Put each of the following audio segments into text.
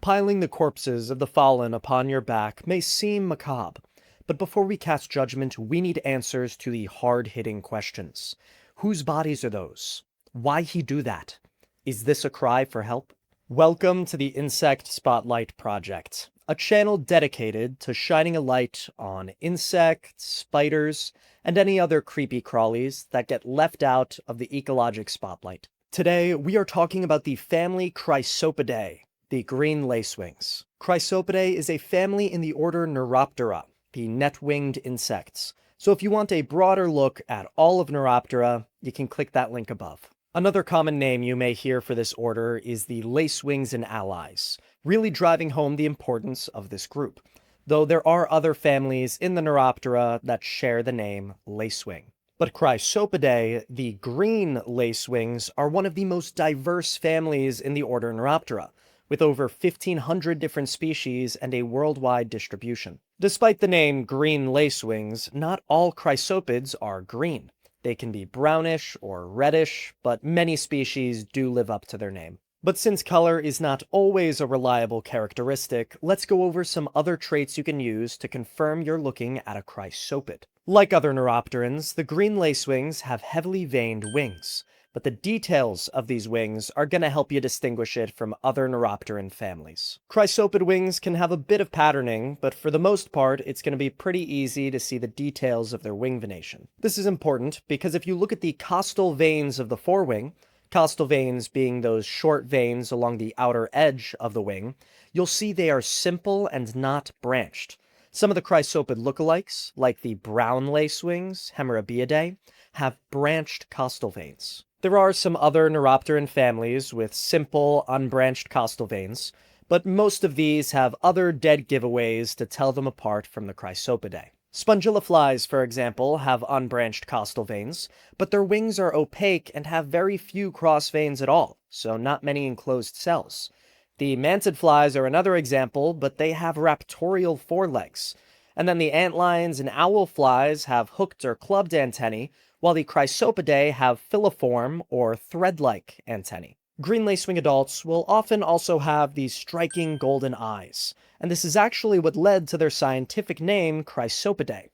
Piling the corpses of the fallen upon your back may seem macabre, but before we cast judgment, we need answers to the hard-hitting questions. Whose bodies are those? Why he do that? Is this a cry for help? Welcome to the Insect Spotlight Project, a channel dedicated to shining a light on insects, spiders, and any other creepy crawlies that get left out of the ecologic spotlight. Today, we are talking about the family Chrysopidae, the green lacewings. Chrysopidae is a family in the order Neuroptera, the net-winged insects. So if you want a broader look at all of Neuroptera, you can click that link above. Another common name you may hear for this order is the lacewings and allies, really driving home the importance of this group, though there are other families in the Neuroptera that share the name lacewing. But Chrysopidae, the green lacewings, are one of the most diverse families in the order Neuroptera, with over 1,500 different species and a worldwide distribution. Despite the name green lacewings, not all chrysopids are green. They can be brownish or reddish, but many species do live up to their name. But since color is not always a reliable characteristic, let's go over some other traits you can use to confirm you're looking at a chrysopid. Like other neuropterans, the green lacewings have heavily veined wings, but the details of these wings are going to help you distinguish it from other neuropteran families. Chrysopid wings can have a bit of patterning, but for the most part, it's going to be pretty easy to see the details of their wing venation. This is important because if you look at the costal veins of the forewing, costal veins being those short veins along the outer edge of the wing, you'll see they are simple and not branched. Some of the chrysopid lookalikes, like the brown lacewings, Hemerabiidae, have branched costal veins. There are some other neuropteran families with simple, unbranched costal veins, but most of these have other dead giveaways to tell them apart from the Chrysopidae. Spongilla flies, for example, have unbranched costal veins, but their wings are opaque and have very few cross veins at all, so not many enclosed cells. The mantid flies are another example, but they have raptorial forelegs. And then the antlions and owl flies have hooked or clubbed antennae, while the Chrysopidae have filiform or thread-like antennae. Green lacewing adults will often also have these striking golden eyes, and this is actually what led to their scientific name Chrysopidae.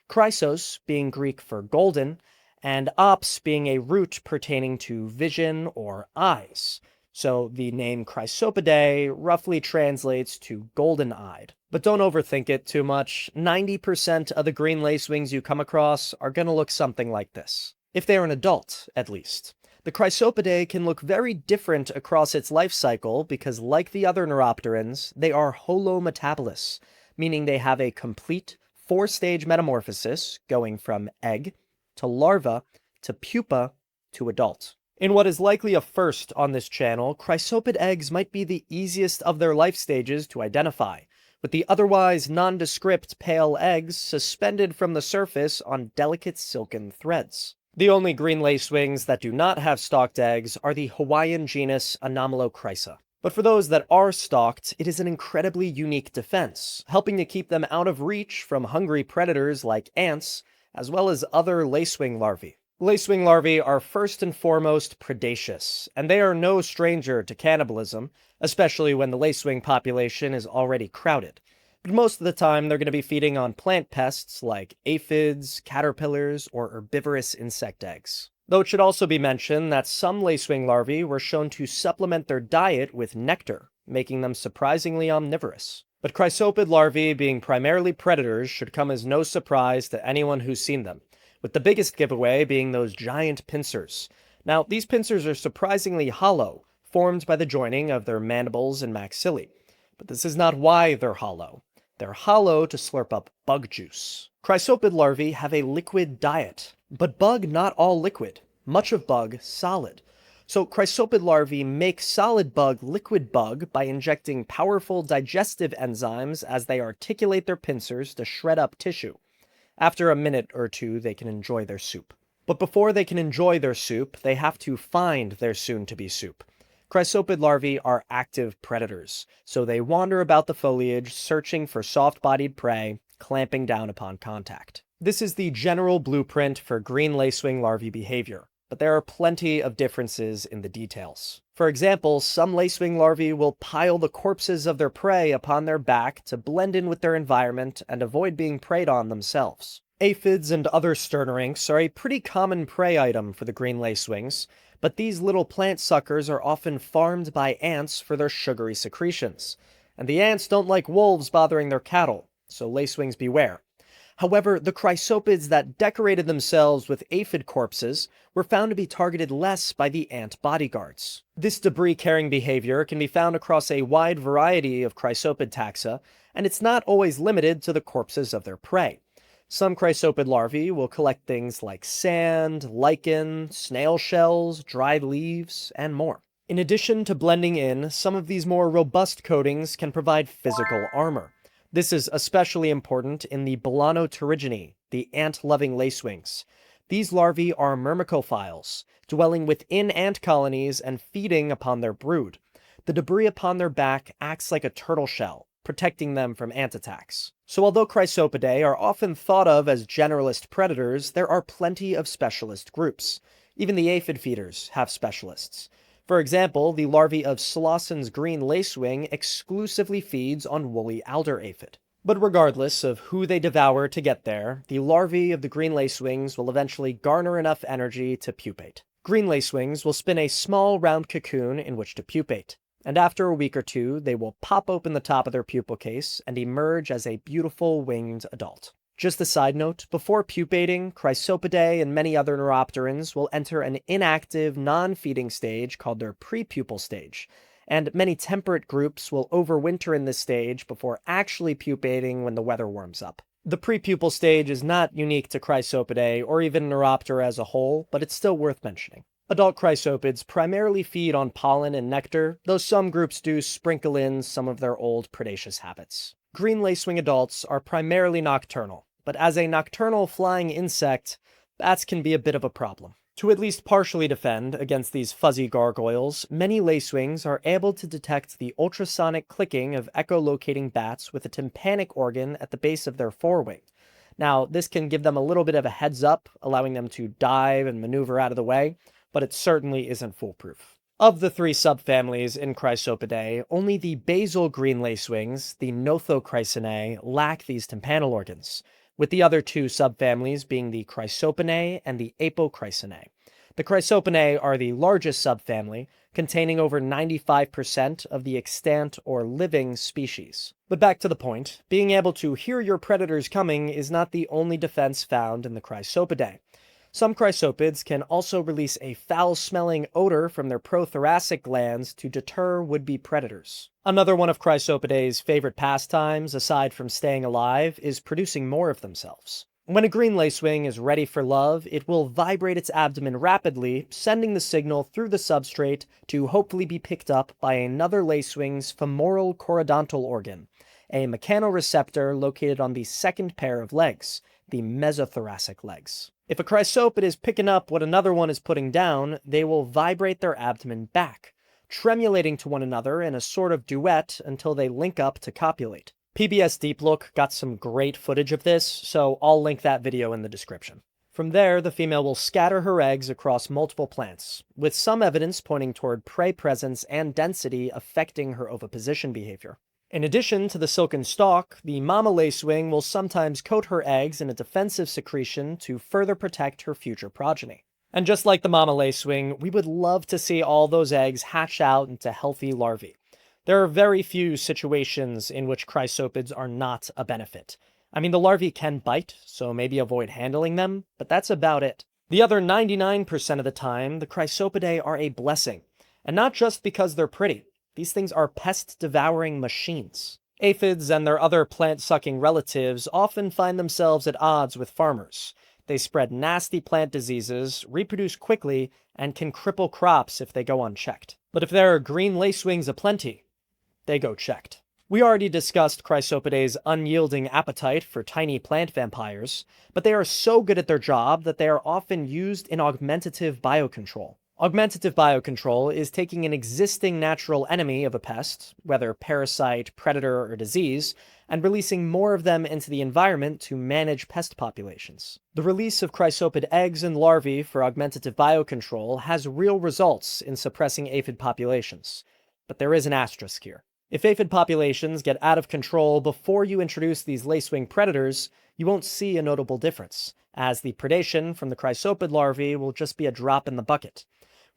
Chrysos being Greek for golden, and ops being a root pertaining to vision or eyes. So the name Chrysopidae roughly translates to golden-eyed. But don't overthink it too much. 90% of the green lacewings you come across are going to look something like this. If they're an adult, at least. The Chrysopidae can look very different across its life cycle because, like the other neuropterans, they are holometabolous, meaning they have a complete 4-stage metamorphosis going from egg to larva to pupa to adult. In what is likely a first on this channel, chrysopid eggs might be the easiest of their life stages to identify, with the otherwise nondescript pale eggs suspended from the surface on delicate silken threads. The only green lacewings that do not have stalked eggs are the Hawaiian genus Anomalochrisa. But for those that are stalked, it is an incredibly unique defense, helping to keep them out of reach from hungry predators like ants, as well as other lacewing larvae. Lacewing larvae are first and foremost predaceous, and they are no stranger to cannibalism, especially when the lacewing population is already crowded. But most of the time, they're going to be feeding on plant pests like aphids, caterpillars, or herbivorous insect eggs. Though it should also be mentioned that some lacewing larvae were shown to supplement their diet with nectar, making them surprisingly omnivorous. But chrysopid larvae being primarily predators should come as no surprise to anyone who's seen them, with the biggest giveaway being those giant pincers. Now, these pincers are surprisingly hollow, formed by the joining of their mandibles and maxillae. But this is not why they're hollow. They're hollow to slurp up bug juice. Chrysopid larvae have a liquid diet, but bug not all liquid, much of bug solid. So chrysopid larvae make solid bug liquid bug by injecting powerful digestive enzymes as they articulate their pincers to shred up tissue. After a minute or two, they can enjoy their soup. But before they can enjoy their soup, they have to find their soon-to-be soup. Chrysopid larvae are active predators, so they wander about the foliage searching for soft-bodied prey, clamping down upon contact. This is the general blueprint for green lacewing larvae behavior, but there are plenty of differences in the details. For example, some lacewing larvae will pile the corpses of their prey upon their back to blend in with their environment and avoid being preyed on themselves. Aphids and other sternorynchs are a pretty common prey item for the green lacewings, but these little plant suckers are often farmed by ants for their sugary secretions. And the ants don't like wolves bothering their cattle, so lacewings beware. However, the chrysopids that decorated themselves with aphid corpses were found to be targeted less by the ant bodyguards. This debris-carrying behavior can be found across a wide variety of chrysopid taxa, and it's not always limited to the corpses of their prey. Some chrysopid larvae will collect things like sand, lichen, snail shells, dried leaves, and more. In addition to blending in, some of these more robust coatings can provide physical armor. This is especially important in the Balanoturiginae, the ant-loving lacewings. These larvae are myrmecophiles, dwelling within ant colonies and feeding upon their brood. The debris upon their back acts like a turtle shell, protecting them from ant attacks. So although Chrysopidae are often thought of as generalist predators, there are plenty of specialist groups. Even the aphid feeders have specialists. For example, the larvae of Slosson's green lacewing exclusively feeds on woolly alder aphid. But regardless of who they devour to get there, the larvae of the green lacewings will eventually garner enough energy to pupate. Green lacewings will spin a small round cocoon in which to pupate, and after a week or two, they will pop open the top of their pupal case and emerge as a beautiful winged adult. Just a side note, before pupating, Chrysopidae and many other neuropterans will enter an inactive, non-feeding stage called their prepupal stage, and many temperate groups will overwinter in this stage before actually pupating when the weather warms up. The prepupal stage is not unique to Chrysopidae or even Neuroptera as a whole, but it's still worth mentioning. Adult chrysopids primarily feed on pollen and nectar, though some groups do sprinkle in some of their old predaceous habits. Green lacewing adults are primarily nocturnal, but as a nocturnal flying insect, bats can be a bit of a problem. To at least partially defend against these fuzzy gargoyles, many lacewings are able to detect the ultrasonic clicking of echolocating bats with a tympanic organ at the base of their forewing. Now, this can give them a little bit of a heads up, allowing them to dive and maneuver out of the way, but it certainly isn't foolproof. Of the three subfamilies in Chrysopidae, only the basal green lacewings, the Nothochrysinae, lack these tympanal organs, with the other two subfamilies being the Chrysopinae and the Apochrysinae. The Chrysopinae are the largest subfamily, containing over 95% of the extant or living species. But back to the point, being able to hear your predators coming is not the only defense found in the Chrysopidae. Some chrysopids can also release a foul-smelling odor from their prothoracic glands to deter would-be predators. Another one of Chrysopidae's favorite pastimes, aside from staying alive, is producing more of themselves. When a green lacewing is ready for love, it will vibrate its abdomen rapidly, sending the signal through the substrate to hopefully be picked up by another lacewing's femoral chorodontal organ, a mechanoreceptor located on the second pair of legs, the mesothoracic legs. If a chrysopid is picking up what another one is putting down, they will vibrate their abdomen back, tremulating to one another in a sort of duet until they link up to copulate. PBS Deep Look got some great footage of this, so I'll link that video in the description. From there, the female will scatter her eggs across multiple plants, with some evidence pointing toward prey presence and density affecting her oviposition behavior. In addition to the silken stalk, the mama lacewing will sometimes coat her eggs in a defensive secretion to further protect her future progeny. And just like the mama lacewing, we would love to see all those eggs hatch out into healthy larvae. There are very few situations in which chrysopids are not a benefit. I mean, the larvae can bite, so maybe avoid handling them, but that's about it. The other 99% of the time, the Chrysopidae are a blessing, and not just because they're pretty. These things are pest-devouring machines. Aphids and their other plant-sucking relatives often find themselves at odds with farmers. They spread nasty plant diseases, reproduce quickly, and can cripple crops if they go unchecked. But if there are green lacewings aplenty, they go checked. We already discussed Chrysopidae's unyielding appetite for tiny plant vampires, but they are so good at their job that they are often used in augmentative biocontrol. Augmentative biocontrol is taking an existing natural enemy of a pest, whether parasite, predator, or disease, and releasing more of them into the environment to manage pest populations. The release of chrysopid eggs and larvae for augmentative biocontrol has real results in suppressing aphid populations. But there is an asterisk here. If aphid populations get out of control before you introduce these lacewing predators, you won't see a notable difference, as the predation from the chrysopid larvae will just be a drop in the bucket.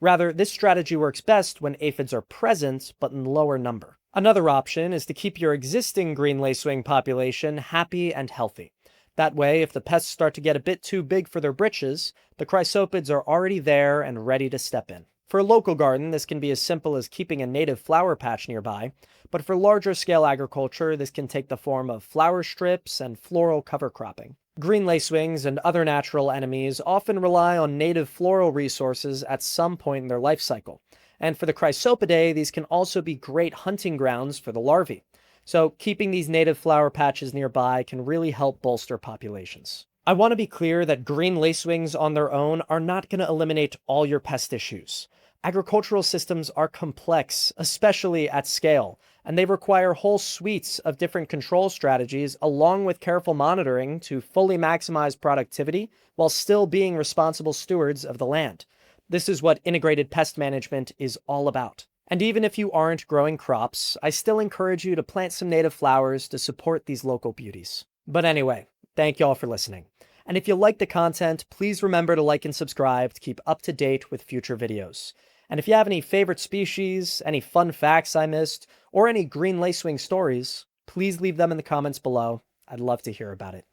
Rather, this strategy works best when aphids are present, but in lower number. Another option is to keep your existing green lacewing population happy and healthy. That way, if the pests start to get a bit too big for their britches, the chrysopids are already there and ready to step in. For a local garden, this can be as simple as keeping a native flower patch nearby, but for larger scale agriculture, this can take the form of flower strips and floral cover cropping. Green lacewings and other natural enemies often rely on native floral resources at some point in their life cycle. And for the Chrysopidae, these can also be great hunting grounds for the larvae. So keeping these native flower patches nearby can really help bolster populations. I want to be clear that green lacewings on their own are not going to eliminate all your pest issues. Agricultural systems are complex, especially at scale, and they require whole suites of different control strategies along with careful monitoring to fully maximize productivity while still being responsible stewards of the land. This is what integrated pest management is all about. And even if you aren't growing crops, I still encourage you to plant some native flowers to support these local beauties. But anyway, thank y'all for listening. And if you like the content, please remember to like and subscribe to keep up to date with future videos. And if you have any favorite species, any fun facts I missed, or any green lacewing stories, please leave them in the comments below. I'd love to hear about it.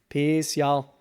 Peace, y'all.